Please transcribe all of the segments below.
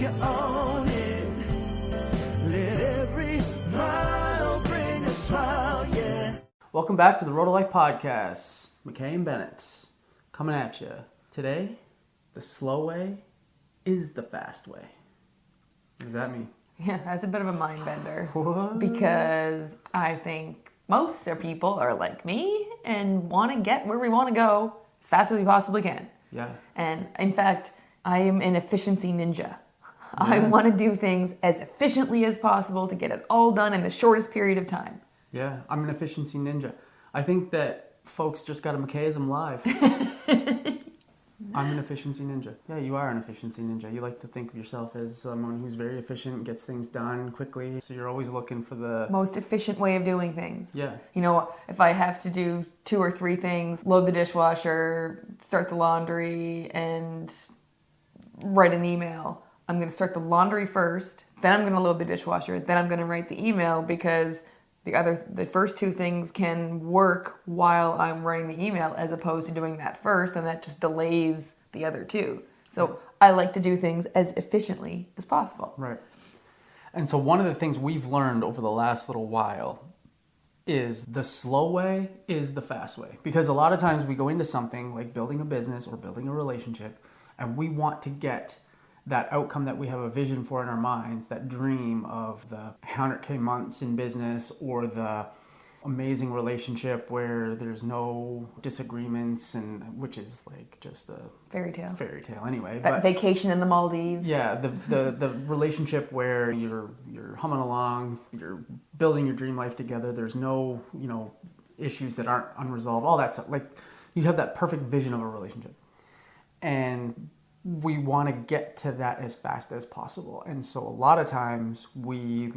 you own it. Let every mile bring a smile, yeah. Welcome back to the Road to Life podcast. McKay and Bennett coming at you. Today, the slow way is the fast way. What does that mean? Yeah, that's a bit of a mind bender. What? Because I think most of people are like me and want to get where we want to go as fast as we possibly can. Yeah. And in fact, I am an efficiency ninja. I want to do things as efficiently as possible to get it all done in the shortest period of time. Yeah, I'm an efficiency ninja. I think that folks just got a McKayism live. I'm an efficiency ninja. Yeah, you are an efficiency ninja. You like to think of yourself as someone who's very efficient, gets things done quickly. So you're always looking for the most efficient way of doing things. Yeah. You know, if I have to do 2 or 3 things, load the dishwasher, start the laundry, and write an email, I'm going to start the laundry first, then I'm going to load the dishwasher, then I'm going to write the email, because the first 2 things can work while I'm writing the email, as opposed to doing that first, and that just delays the other 2. So I like to do things as efficiently as possible. Right. And so one of the things we've learned over the last little while is the slow way is the fast way. Because a lot of times we go into something like building a business or building a relationship, and we want to get that outcome that we have a vision for in our minds, that dream of the 100K months in business, or the amazing relationship where there's no disagreements, and which is like just a fairy tale anyway. That vacation in the Maldives. Yeah, the relationship where you're humming along, you're building your dream life together. There's no, issues that aren't unresolved, all that stuff. Like, you have that perfect vision of a relationship. And we want to get to that as fast as possible. And so a lot of times we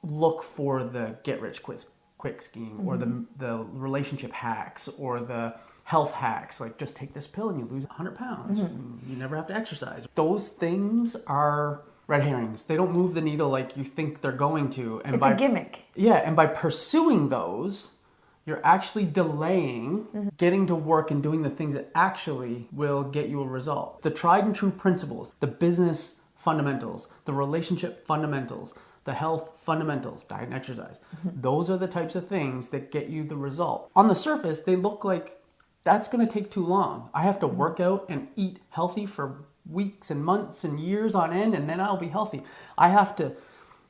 look for the get-rich-quick scheme, or the relationship hacks, or the health hacks, like just take this pill and you lose 100 pounds. You never have to exercise. Those things are red herrings. They don't move the needle like you think they're going to. And it's a gimmick. Yeah, and by pursuing those, you're actually delaying getting to work and doing the things that actually will get you a result. The tried and true principles, the business fundamentals, the relationship fundamentals, the health fundamentals, diet and exercise. Those are the types of things that get you the result. On the surface, they look like that's going to take too long. I have to work out and eat healthy for weeks and months and years on end, and then I'll be healthy. I have to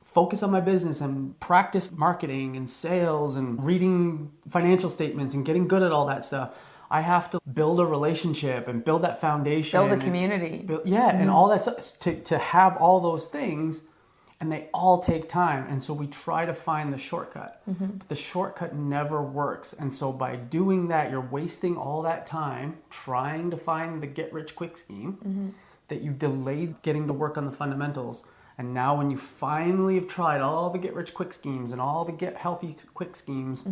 focus on my business and practice marketing and sales and reading financial statements and getting good at all that stuff. I have to build a relationship and build that foundation. Build a community. And all that stuff to have all those things, and they all take time. And so we try to find the shortcut, but the shortcut never works. And so by doing that, you're wasting all that time trying to find the get-rich-quick scheme that you delayed getting to work on the fundamentals. And now when you finally have tried all the get-rich-quick schemes and all the get-healthy-quick schemes,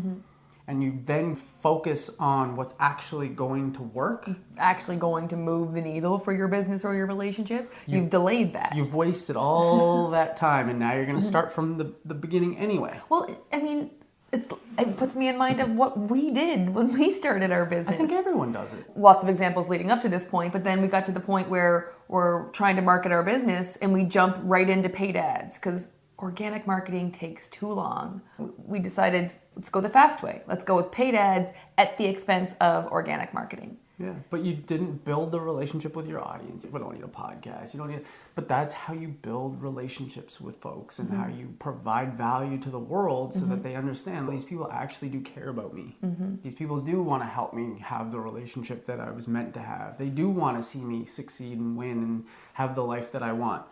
and you then focus on what's actually going to work, actually going to move the needle for your business or your relationship, you've delayed that. You've wasted all that time, and now you're going to start from the beginning anyway. Well, I mean, it puts me in mind of what we did when we started our business. I think everyone does it. Lots of examples leading up to this point, but then we got to the point where we're trying to market our business and we jump right into paid ads because organic marketing takes too long. We decided, let's go the fast way. Let's go with paid ads at the expense of organic marketing. Yeah, but you didn't build the relationship with your audience. We don't need a podcast. But that's how you build relationships with folks, and how you provide value to the world so that they understand these people actually do care about me. These people do want to help me have the relationship that I was meant to have. They do want to see me succeed and win and have the life that I want.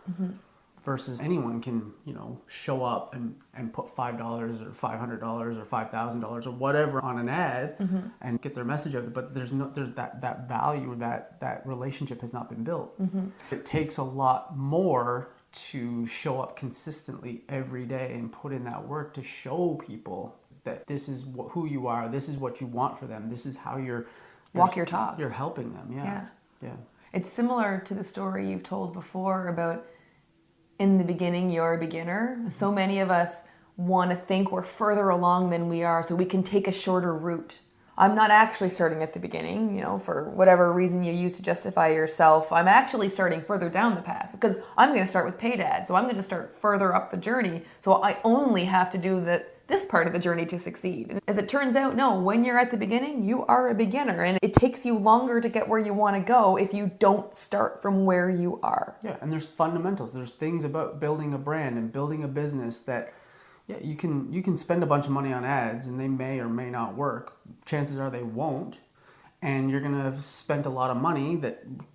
Versus anyone can, show up and put $5 or $500 or $5,000 or whatever on an ad and get their message out there. But there's that value, that relationship has not been built. It takes a lot more to show up consistently every day and put in that work to show people that this is who you are, this is what you want for them, this is how you're walk your talk. You're helping them. Yeah. It's similar to the story you've told before about, in the beginning, you're a beginner. So many of us want to think we're further along than we are, so we can take a shorter route. I'm not actually starting at the beginning, for whatever reason you use to justify yourself. I'm actually starting further down the path because I'm going to start with paid ads. So I'm going to start further up the journey. So I only have to do this part of the journey to succeed. And as it turns out, no, when you're at the beginning, you are a beginner, and it takes you longer to get where you want to go if you don't start from where you are. Yeah, and there's fundamentals. There's things about building a brand and building a business that you can spend a bunch of money on ads and they may or may not work. Chances are they won't. And you're going to have spent a lot of money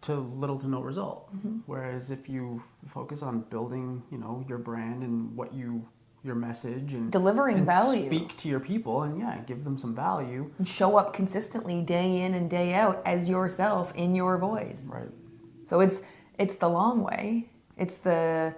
to little to no result. Mm-hmm. Whereas if you focus on building, your brand and your message and delivering value, speak to your people and give them some value. And show up consistently day in and day out as yourself in your voice. Right. So it's the long way. It's the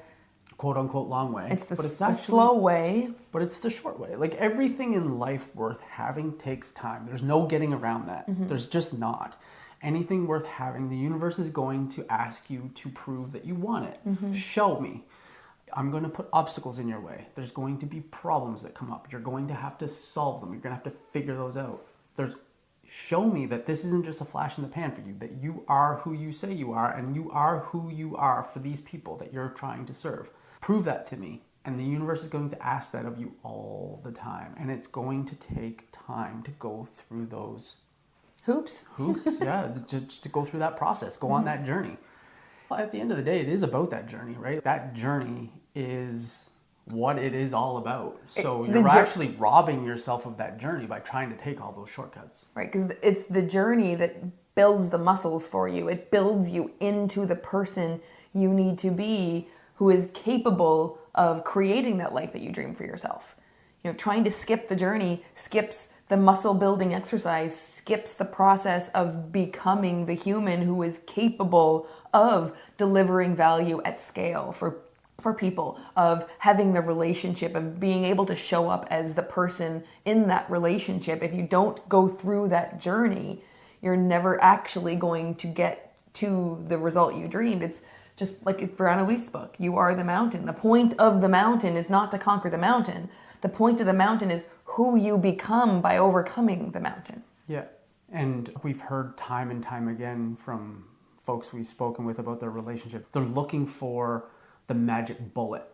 quote unquote long way. It's the slow way. But it's the short way. Like everything in life worth having takes time. There's no getting around that. Mm-hmm. There's just not. Anything worth having, the universe is going to ask you to prove that you want it. Mm-hmm. Show me. I'm going to put obstacles in your way. There's going to be problems that come up. You're going to have to solve them. You're going to have to figure those out. Show me that this isn't just a flash in the pan for you, that you are who you say you are, and you are who you are for these people that you're trying to serve. Prove that to me. And the universe is going to ask that of you all the time. And it's going to take time to go through those hoops, yeah, just to go through that process, go on that journey. Well, at the end of the day, it is about that journey, right? That journey is what it is all about. So you're actually robbing yourself of that journey by trying to take all those shortcuts. Right, because it's the journey that builds the muscles for you. It builds you into the person you need to be, who is capable of creating that life that you dream for yourself. Trying to skip the journey skips the muscle building exercise, skips the process of becoming the human who is capable of delivering value at scale for people, of having the relationship, of being able to show up as the person in that relationship. If you don't go through that journey, you're never actually going to get to the result you dreamed. It's just like Verona Leaf's book, You Are the Mountain. The point of the mountain is not to conquer the mountain. The point of the mountain is who you become by overcoming the mountain. Yeah, and we've heard time and time again from folks we've spoken with about their relationship. They're looking for the magic bullet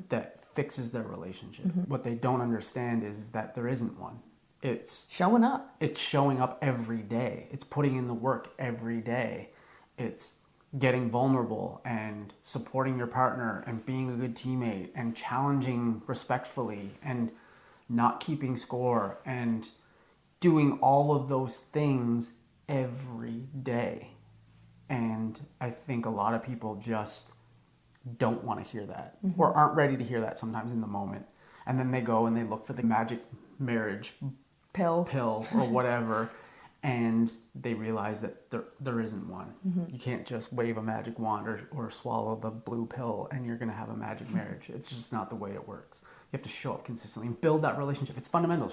that fixes their relationship. Mm-hmm. What they don't understand is that there isn't one. It's showing up. It's showing up every day. It's putting in the work every day. It's getting vulnerable and supporting your partner and being a good teammate and challenging respectfully and not keeping score and doing all of those things every day. And I think a lot of people just don't want to hear that or aren't ready to hear that sometimes in the moment. And then they go and they look for the magic marriage pill or whatever. And they realize that there isn't one. Mm-hmm. You can't just wave a magic wand or swallow the blue pill and you're going to have a magic marriage. It's just not the way it works. You have to show up consistently and build that relationship. It's fundamental.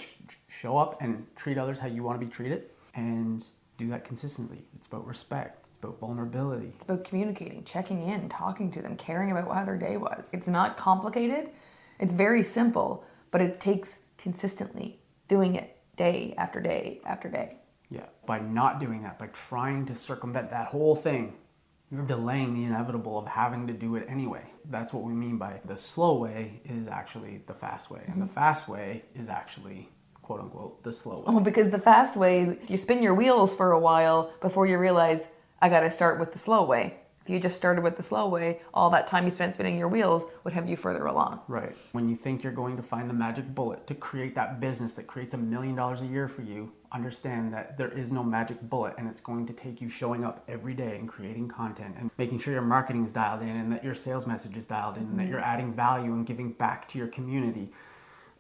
Show up and treat others how you want to be treated and do that consistently. It's about respect. It's about vulnerability. It's about communicating, checking in, talking to them, caring about how their day was. It's not complicated. It's very simple, but it takes consistently doing it day after day after day. Yeah, by not doing that, by trying to circumvent that whole thing, you're delaying the inevitable of having to do it anyway. That's what we mean by the slow way is actually the fast way. And the fast way is actually, quote unquote, the slow way. Oh, because the fast way is you spin your wheels for a while before you realize, I got to start with the slow way. If you just started with the slow way, all that time you spent spinning your wheels would have you further along. Right. When you think you're going to find the magic bullet to create that business that creates $1 million a year for you, understand that there is no magic bullet and it's going to take you showing up every day and creating content and making sure your marketing is dialed in and that your sales message is dialed in and that you're adding value and giving back to your community.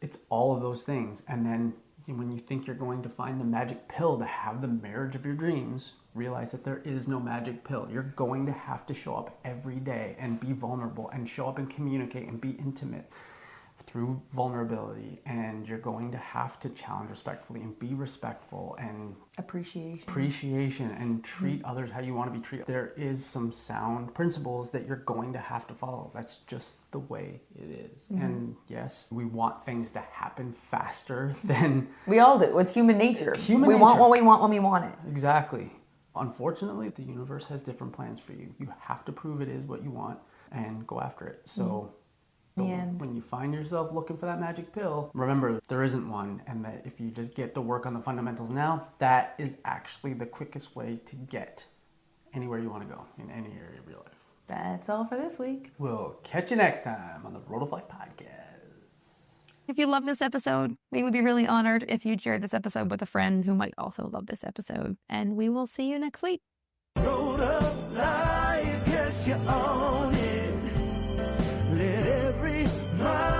It's all of those things. And then when you think you're going to find the magic pill to have the marriage of your dreams, realize that there is no magic pill. You're going to have to show up every day and be vulnerable and show up and communicate and be intimate. through vulnerability, and you're going to have to challenge respectfully and be respectful and appreciation and treat others how you want to be treated. There is some sound principles that you're going to have to follow. That's just the way it is. And yes, we want things to happen faster than we all do. It's human nature. We nature. Want what we want when we want it. Exactly. Unfortunately, the universe has different plans for you. You have to prove it is what you want and go after it. So when you find yourself looking for that magic pill, remember there isn't one, and that if you just get to work on the fundamentals now, that is actually the quickest way to get anywhere you want to go in any area of your life. That's all for this week. We'll catch you next time on the Road to Flight podcast. If you love this episode, we would be really honored if you'd share this episode with a friend who might also love this episode. And we will see you next week. Road of life, yes, you own it. Let every mile